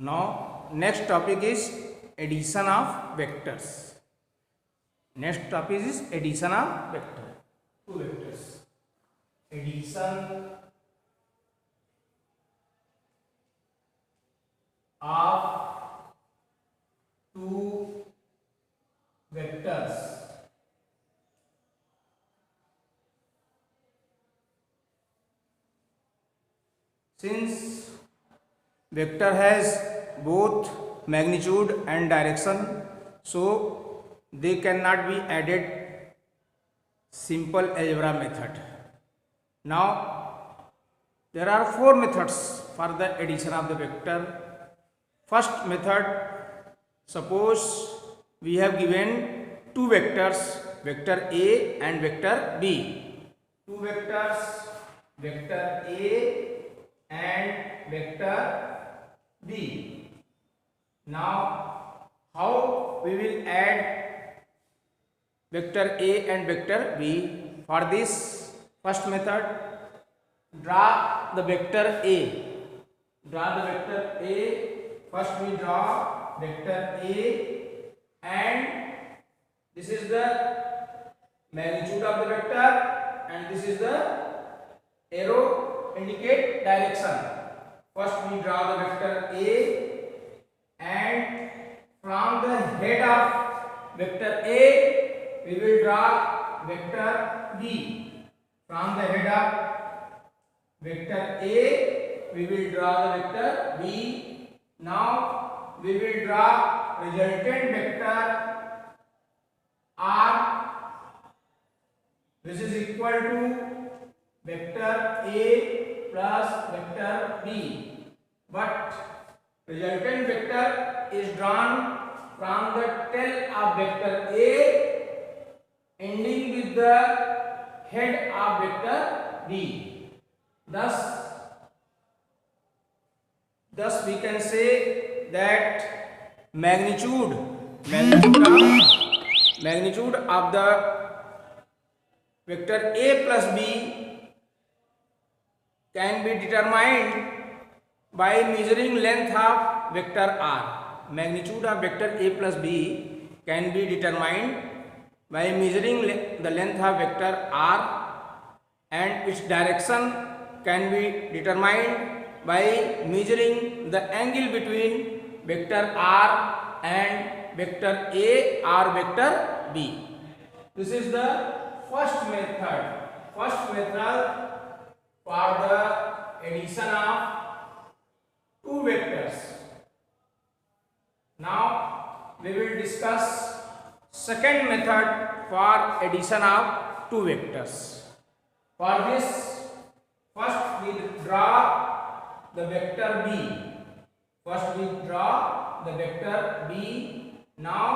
Now next topic is addition of vectors. Next topic is addition of vector. Two vectors. Addition of two vectors. Since vector has both magnitude and direction, so they cannot be added simple algebra method. Now there are four methods for the addition of the vector. First method, suppose we have given two vectors, vector A and vector B. Two vectors, vector A and vector B. Now how we will add vector A and vector B? For this first method, draw the vector A. Draw the vector A. First we draw vector A, and this is the magnitude of the vector and this is the arrow indicate direction. First we draw the vector A, and from the head of vector A we will draw vector B. From the head of vector A we will draw the vector B. Now we will draw resultant vector R. This is equal to vector A plus vector B, but resultant vector is drawn from the tail of vector A ending with the head of vector B. Thus we can say that magnitude of the vector A plus B can be determined by measuring length of vector R. Magnitude of vector A plus B can be determined by measuring the length of vector R, and its direction can be determined by measuring the angle between vector R and vector A or vector B. This is the first method for the addition of two vectors. Now we will discuss second method for addition of two vectors. For this, first we draw the vector B. First we draw the vector B. Now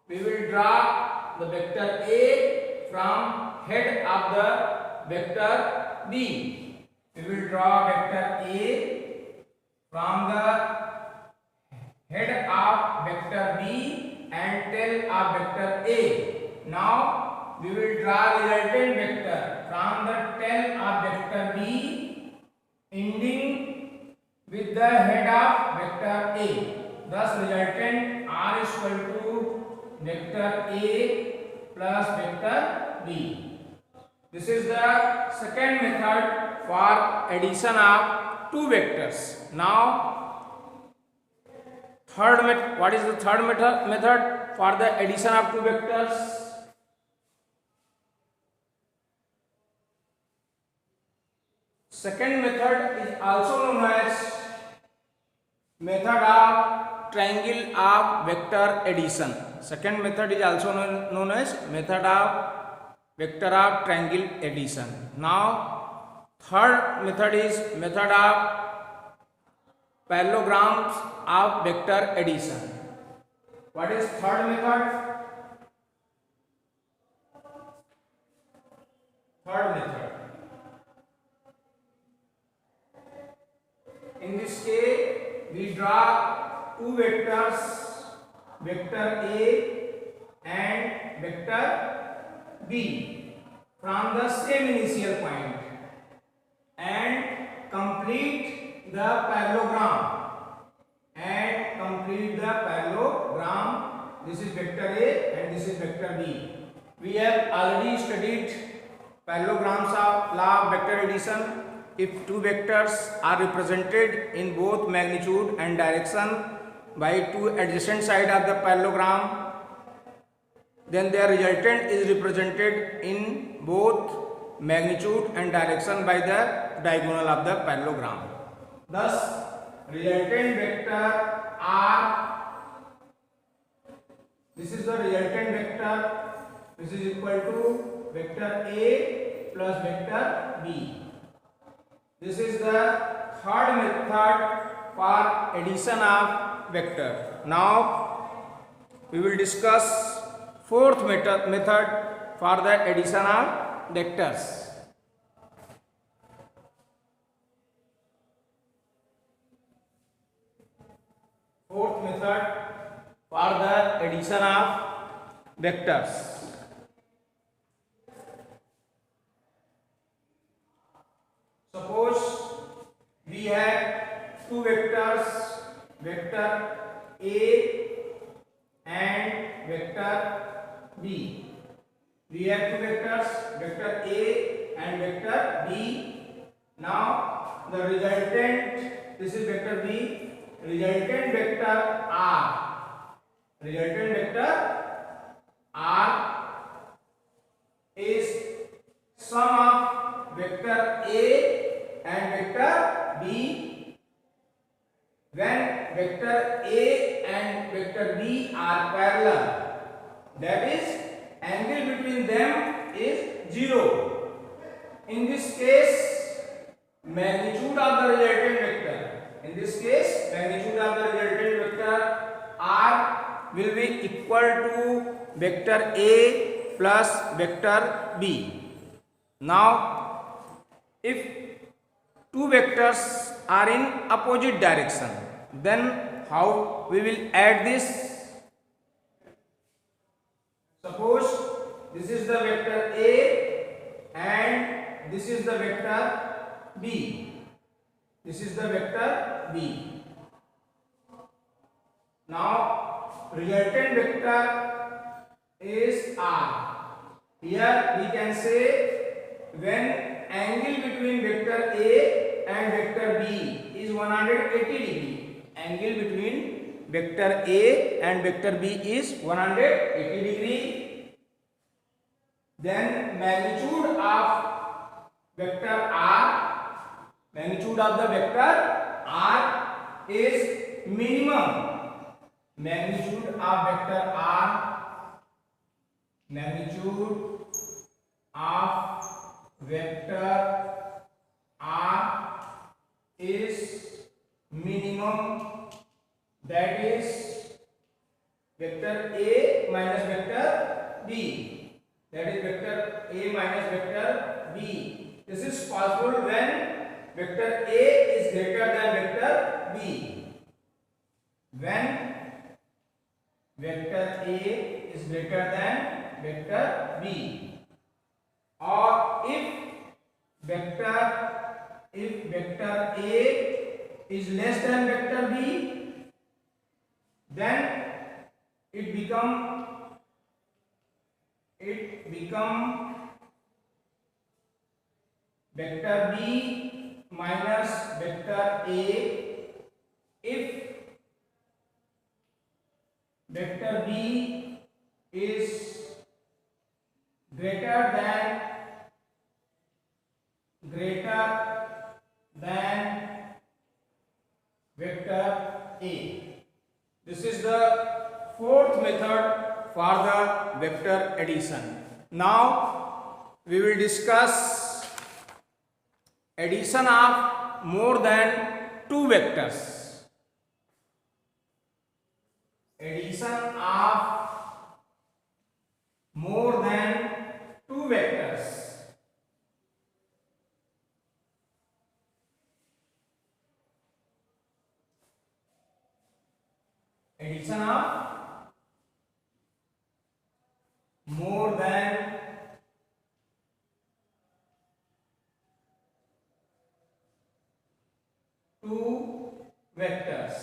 we will draw the vector A from head of the vector B. We will draw vector A from the head of vector B and tail of vector A. Now we will draw resultant vector from the tail of vector B ending with the head of vector A. Thus resultant R is equal to vector A plus vector B. This is the second method for addition of two vectors. Now what is the third method for the addition of two vectors? Second method is also known as method of triangle of vector addition. Second method is also known as method of vector of triangle addition. Now third method is method of parallelograms of vector addition. What is third method? In this case, we draw two vectors, vector A and vector B, from the same initial point and complete the parallelogram vector B. We have already studied parallelograms of law of vector addition. If two vectors are represented in both magnitude and direction by two adjacent sides of the parallelogram, then their resultant is represented in both magnitude and direction by the diagonal of the parallelogram. Thus, resultant vector R, this is the resultant vector, this is equal to vector A plus vector B. This is the third method for addition of vector. Now we will discuss fourth method for the addition of vectors. Fourth method for the addition of vectors. Suppose we have two vectors, vector A and vector B. We have two vectors, vector A and vector B. Now the resultant, this is vector B, resultant vector R. Resultant vector R is sum of vector A and vector B when vector A and vector B are parallel. That is, angle between them is 0. In this case, magnitude of the resultant vector, in this case, magnitude of the resultant vector R will be equal to vector A plus vector B. Now, if two vectors are in opposite direction, then how we will add this? Suppose this is the vector A and this is the vector B. This is the vector B. Now resultant vector is R. Here we can say when angle between vector A and vector B is 180 degree. Angle between vector A and vector B is 180 degree. Then magnitude of vector R, magnitude of the vector R is minimum. Magnitude of vector R, magnitude of vector R is minimum, that is vector A minus vector B, that is vector A minus vector B. This is possible when vector A is greater than vector B. When vector A is greater than vector B, or if vector A is less than vector B, then it become vector B minus vector A. If vector B is greater than vector A. This is the fourth method for the vector addition. Now we will discuss addition of more than two vectors. Addition of more than two vectors. Addition of more than two vectors.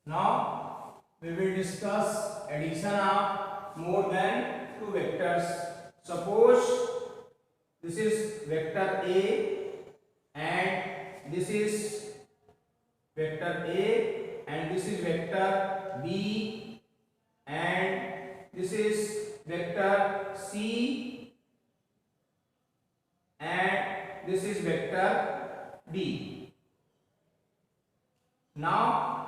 Now we will discuss addition of more than two vectors. Suppose this is vector A and this is vector A and this is vector B and this is vector C and this is vector D. Now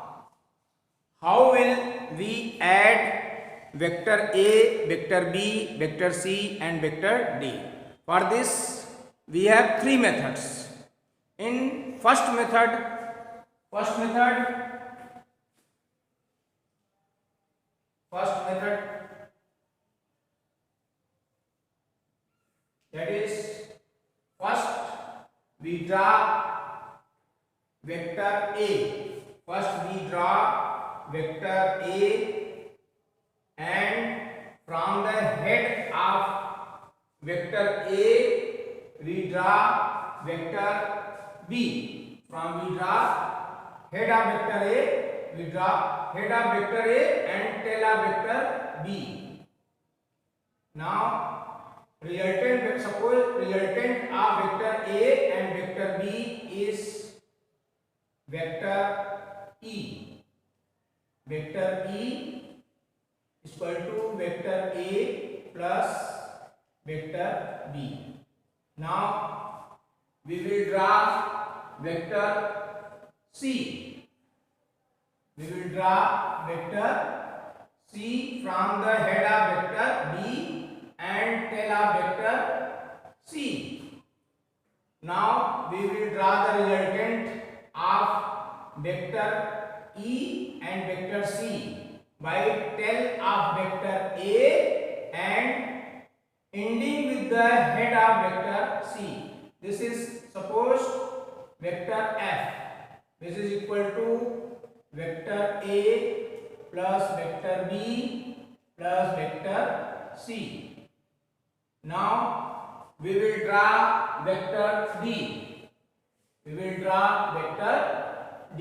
how will we add vector A, vector B, vector C and vector D? For this we have three methods. In first method that is, first we draw vector A. And from the head of vector A we draw vector B. We draw head of vector A, we draw head of vector A and tail of vector B. Now suppose resultant of vector A and vector B is vector E. Vector E is equal to vector A plus vector B. Now we will draw vector C. We will draw vector C from the head of vector B and tail of vector C. Now we will draw the resultant of vector E and vector C by tail of vector A and ending with the head of vector C. This is suppose vector F. This is equal to vector A plus vector B plus vector C. Now we will draw vector D. We will draw vector D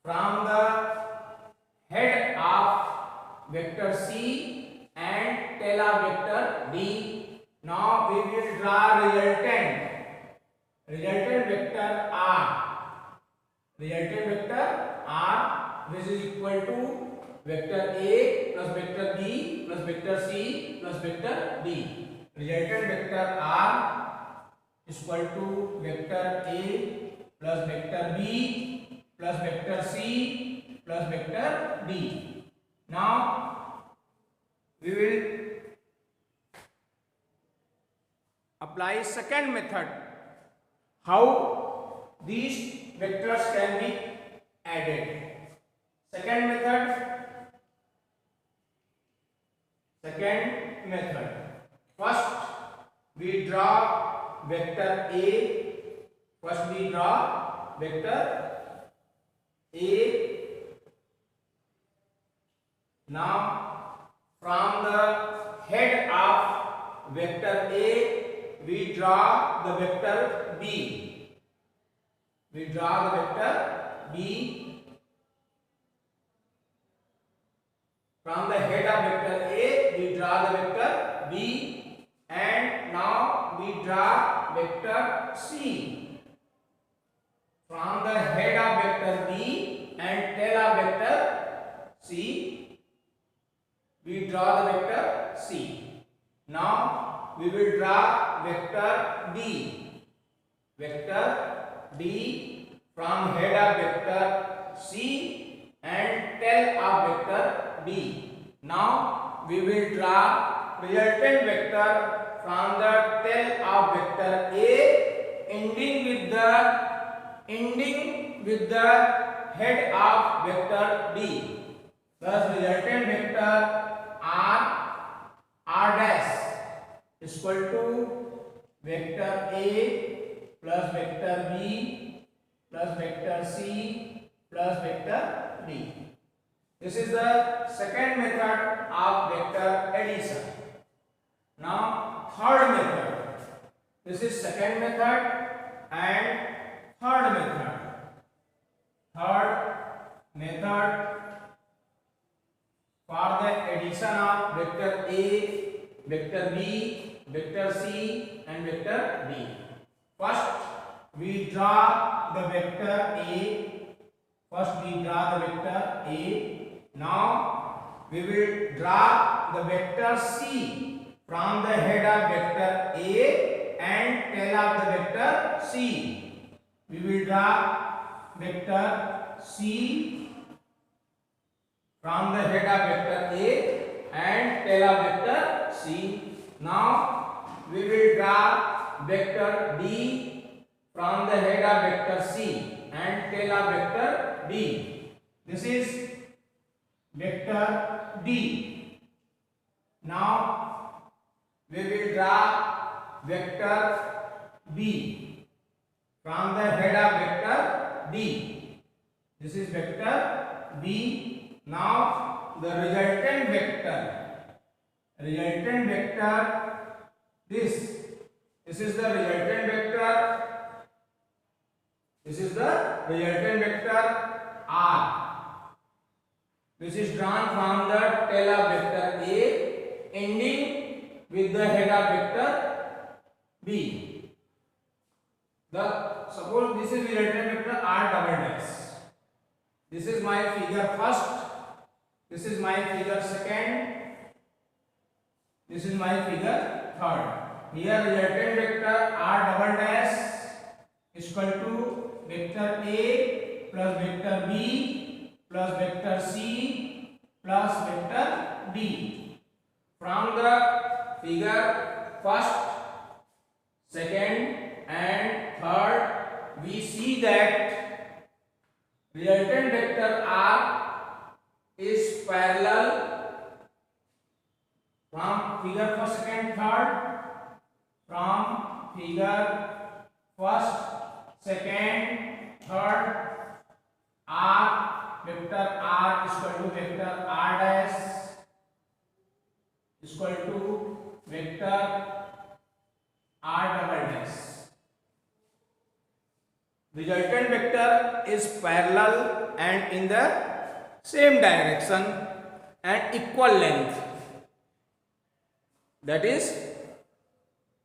from the head of vector C and tail of vector D. Now we will draw resultant vector R. Which is equal to vector A plus vector B plus vector C plus vector D. Resultant vector R is equal to vector A plus vector B plus vector C plus vector D. Now we will apply second method. How these vectors can be added. Second method. First we draw vector A. Now from the head of vector A we draw the vector B. From the head of vector A we draw the vector B and now we draw vector C. From the head of vector B and tail of vector C we draw the vector C. Now we will draw vector D. From head of vector C and tail of vector D. Now we will draw resultant vector from the tail of vector A ending with the head of vector D. Thus resultant vector R dash is equal to vector A plus vector B plus vector C plus vector D. This is the second method of vector addition. Now third method. This is second method and third method. for the addition of vector A, vector B, vector C and vector D. First we draw the vector A. Now we will draw the vector C from the head of vector A and tail of the vector C. We will draw vector C from the head of vector A and tail of vector C. Now we will draw vector D from the head of vector C and tail of vector D. This is vector D. Now we will draw vector B from the head of vector D. This is vector B. Now the resultant vector, this is the resultant vector. This is the resultant vector R. This is drawn from the tail of vector A ending with the head of vector B. Suppose this is resultant vector R double dash. This is my figure first. This is my figure second. This is my figure third. Here resultant vector R double dash is equal to vector A plus vector B plus vector C plus vector D. From the figure first, second and third, we see that resultant vector R is parallel from figure first, second, third, from figure first, second, third, R, vector R is equal to vector R dash is equal to vector R double dash. Resultant vector is parallel and in the same direction and equal length. That is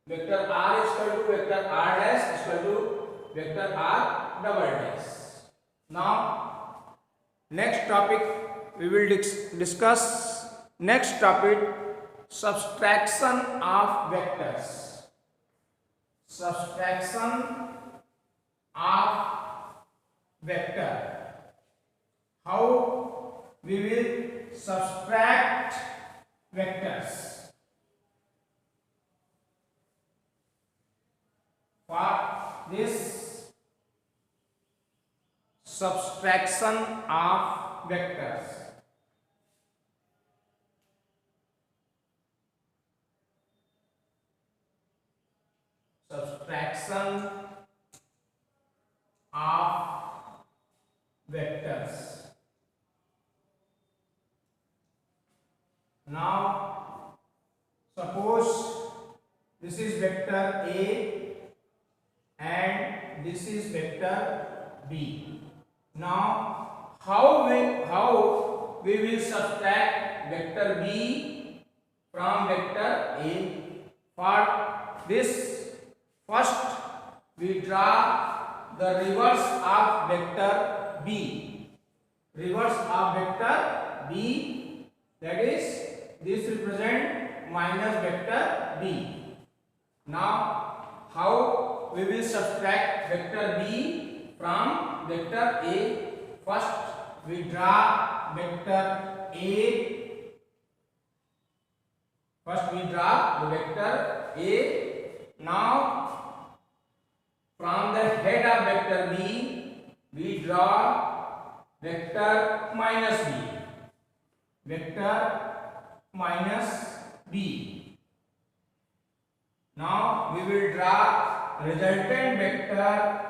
vector R is equal to vector R dash is equal to vector R double dash. Now next topic we will discuss next topic, subtraction of vectors. Subtraction of vector. How we will subtract vectors? For this subtraction of vectors, subtraction of vectors. Now suppose this is vector A and this is vector B. Now how we will subtract vector B from vector A? For this, first we draw the reverse of vector B. Reverse of vector B, that is, this represent minus vector B. Now how we will subtract vector B from vector A? First we draw vector A. First we draw the vector A. Now from the head of vector B we draw vector minus B. Vector minus B. Now we will draw resultant vector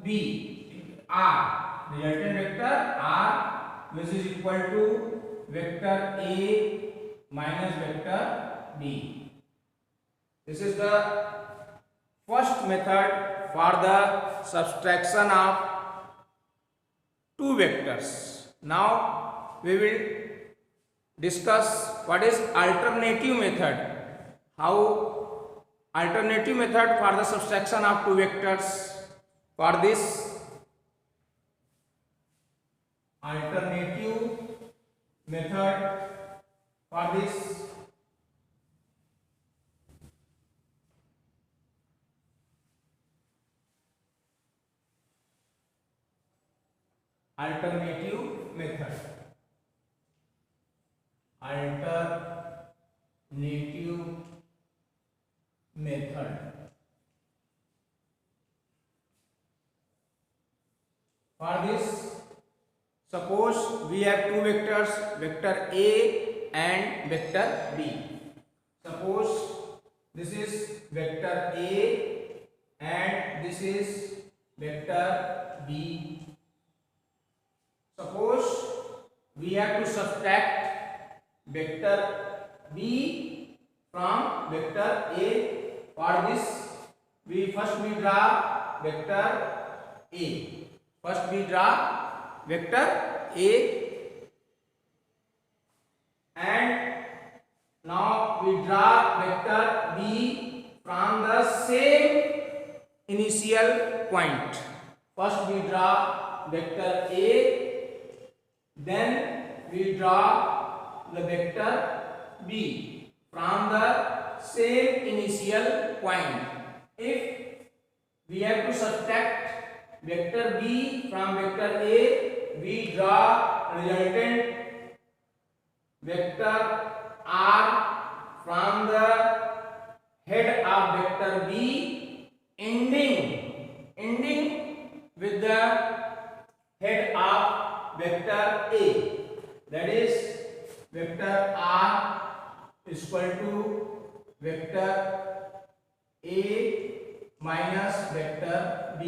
B, R. Resultant vector R, which is equal to vector A minus vector B. This is the first method for the subtraction of two vectors. Now we will discuss what is alternative method. How alternative method for the subtraction of two vectors. For this, alternative method, for this alternative method, for this, suppose we have two vectors, vector A and vector B. Suppose this is vector A and this is vector B. Suppose we have to subtract vector B from vector A. For this, we draw vector A. First we draw vector A, and now we draw vector B from the same initial point. First we draw vector A, then we draw the vector B from the same initial point. If we have to subtract vector B from vector A, we draw resultant vector R from the head of vector B, ending with the head of vector A. That is, vector R is equal to vector A minus vector B.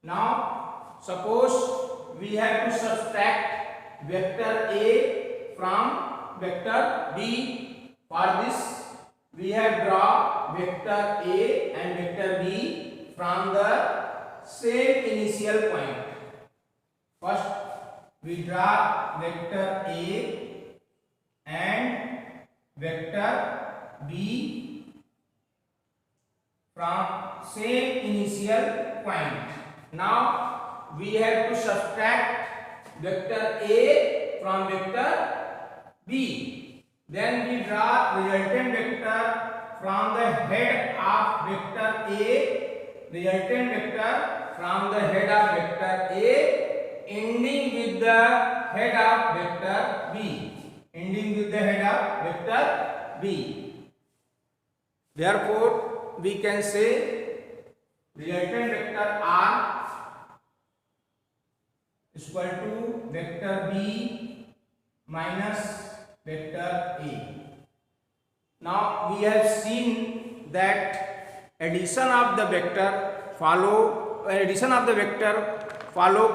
Now, suppose we have to subtract vector A from vector B. For this, we have drawn vector A and vector B from the same initial point. First, we draw vector A and vector B from same initial point. Now we have to subtract vector A from vector B. Then we draw resultant vector from the head of vector A, resultant vector from the head of vector A, ending with the head of vector B. Ending with the head of vector B. Therefore, we can say resultant vector R is equal to vector B minus vector A. Now we have seen that addition of the vector follow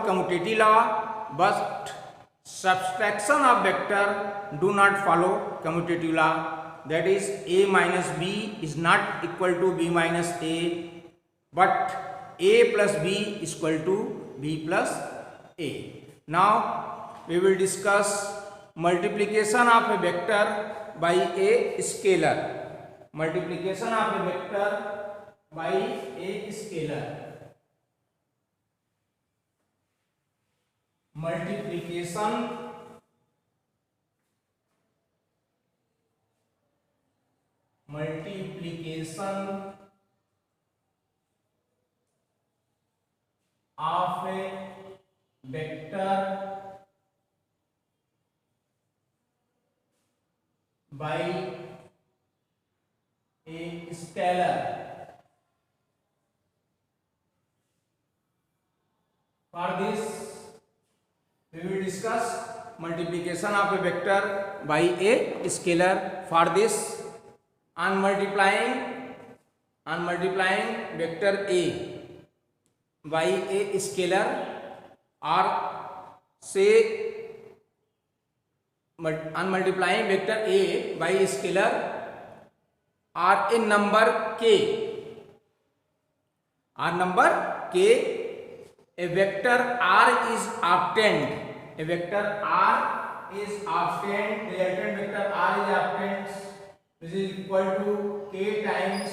commutative law, but subtraction of vector do not follow commutative law. That is, A minus B is not equal to B minus A, but A plus B is equal to B plus A. Now we will discuss multiplication of a vector by a scalar. Multiplication of a vector by a scalar. Multiplication of a vector by a scalar. For this, we will discuss multiplication of a vector by a scalar. For this, on multiplying vector A by a scalar, or say on multiplying vector A by a scalar or a number k, a vector R is obtained. A vector R is obtained, resultant vector r is obtained, which is equal to k times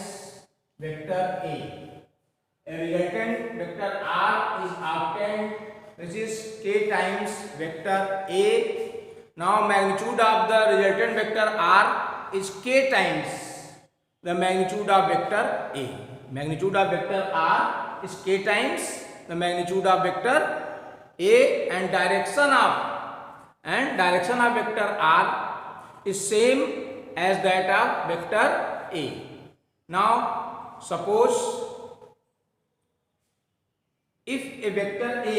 vector a. A resultant vector r is obtained, which is k times vector a. Now magnitude of the resultant vector r is k times the magnitude of vector a. Magnitude of vector r is k times the magnitude of vector a, and direction of vector r is same as that of vector a. Now suppose if a vector a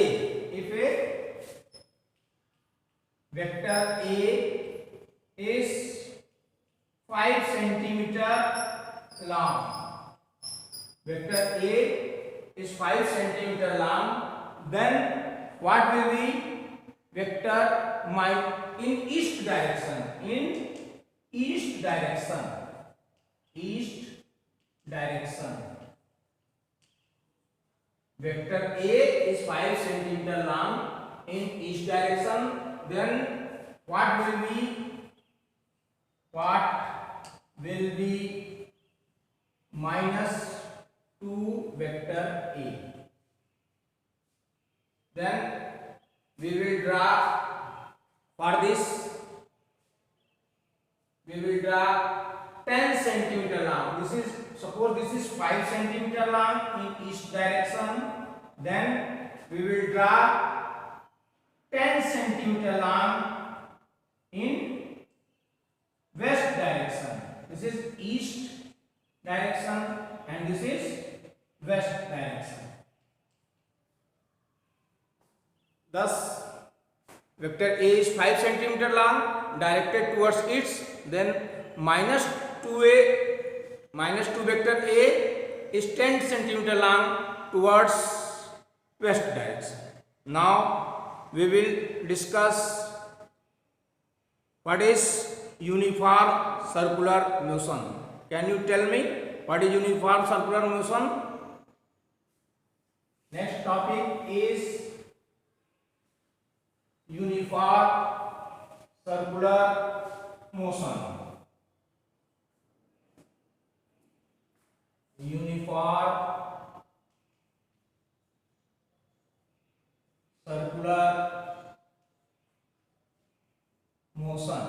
is 5 centimeter long, vector a is 5 centimeter long, then what will be vector in east direction? Vector a is 5 centimeter long in east direction, then what will be minus 2 vector a. Then we will draw for this, we will draw 10 centimeter long. This is, suppose this is 5 centimeter long in east direction, then we will draw 10 centimeter long in west direction. This is east direction and this is west direction. Thus vector a is 5 centimeter long directed towards its, then minus 2 vector a is 10 centimeter long towards west direction. Now we will discuss what is uniform circular motion. Can you tell me what is uniform circular motion? Next topic is uniform circular motion. Uniform circular motion.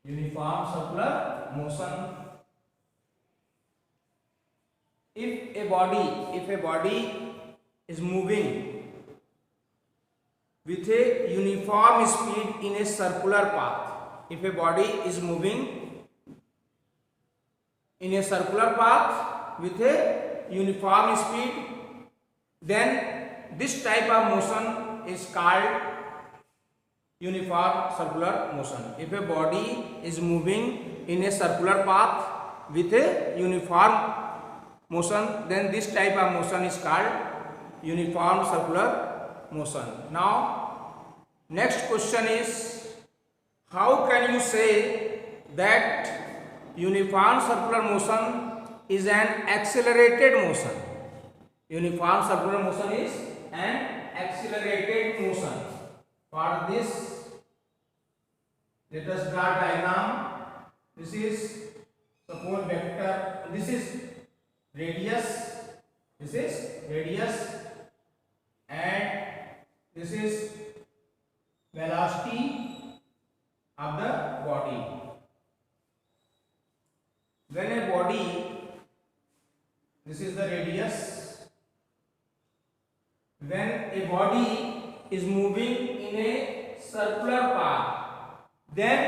Uniform circular motion. If a body is moving with a uniform speed in a circular path, if a body is moving in a circular path with a uniform speed, then this type of motion is called uniform circular motion. If a body is moving in a circular path with a uniform motion, then this type of motion is called uniform circular motion. Now next question is, how can you say that uniform circular motion is an accelerated motion? Uniform circular motion is an accelerated motion. For this, let us draw diagram. This is suppose vector, this is radius, and this is velocity of the body. When a body, this is the radius, when a body is moving in a circular path, then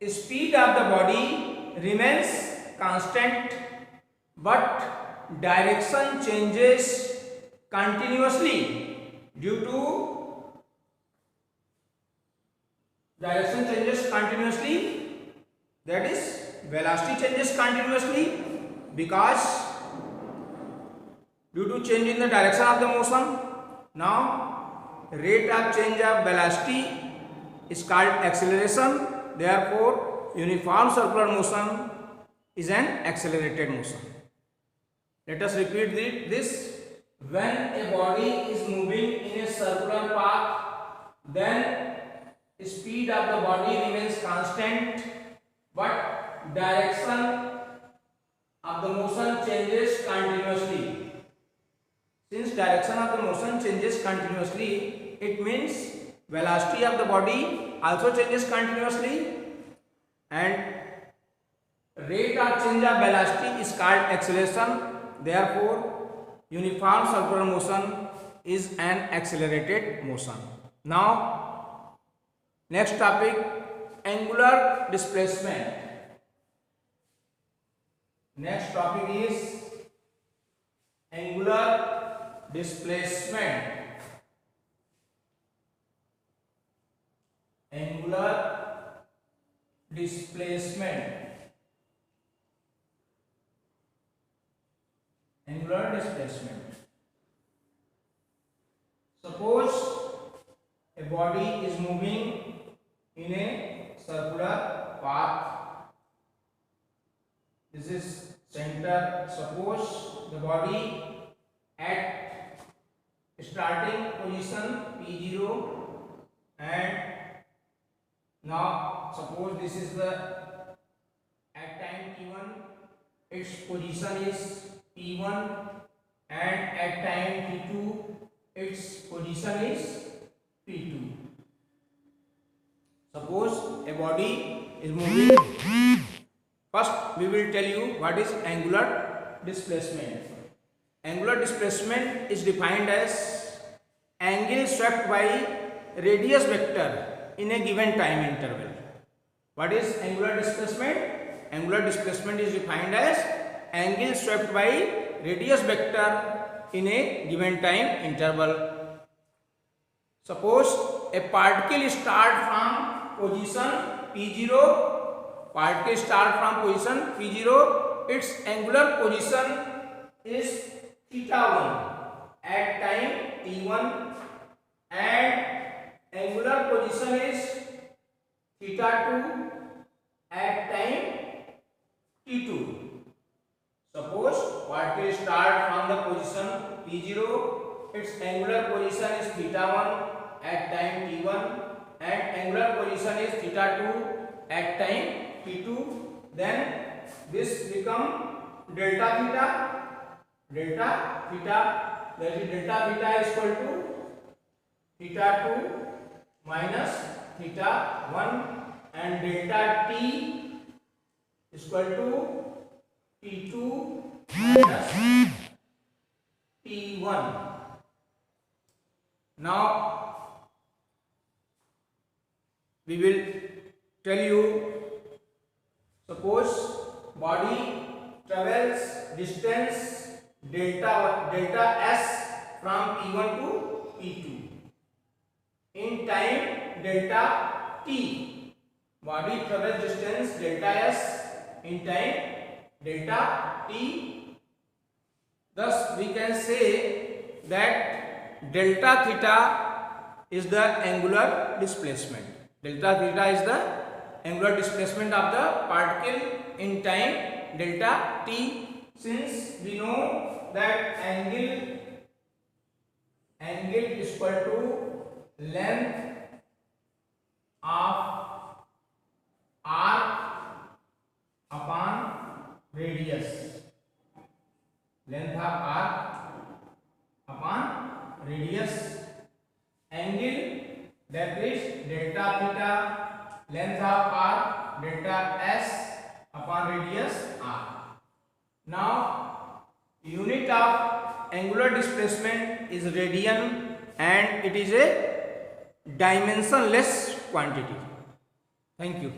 speed of the body remains constant, but direction changes continuously due to that is velocity changes continuously, because due to change in the direction of the motion, now rate of change of velocity is called acceleration. Therefore uniform circular motion is an accelerated motion. Let us repeat this. when a body is moving in a circular path, then speed of the body remains constant, but direction of the motion changes continuously. Since direction of the motion changes continuously, it means velocity of the body also changes continuously, and rate of change of velocity is called acceleration. Therefore, uniform circular motion is an accelerated motion. Now, next topic, angular displacement. Next topic is angular displacement. Angular displacement. Angular displacement. Suppose a body is moving in a circular path. This is center. Suppose the body at starting position P0, and now suppose this is the at time T1, its position is P1, and at time T2 its position is P2. Suppose a body is moving. First we will tell you what is angular displacement. Angular displacement is defined as angle swept by radius vector in a given time interval. What is angular displacement? Angular displacement is defined as angle swept by radius vector in a given time interval. Suppose a particle start from position P0. Particle start from position P0. Its angular position is θ1 at time T1, and angular position is θ2 at time T2. Suppose particle start from the position P0, its angular position is θ1 at time T1, and angular position is θ2 at time T2. Then this become delta theta. Delta theta, that is delta theta is equal to θ2 minus θ1, and delta t is equal to T2 minus T1. Now we will tell you, suppose body travels distance delta s from P1 to P2 in time delta t. Body travels distance delta s in time delta t. Thus we can say that delta theta is the angular displacement. Delta theta is the angular displacement of the particle in time delta t. Since we know that angle is equal to length of arc upon radius. Length of arc upon radius. Angle, that is delta theta, length of arc delta s upon radius r. Now unit of angular displacement is radian, and it is a dimensionless quantity. Thank you.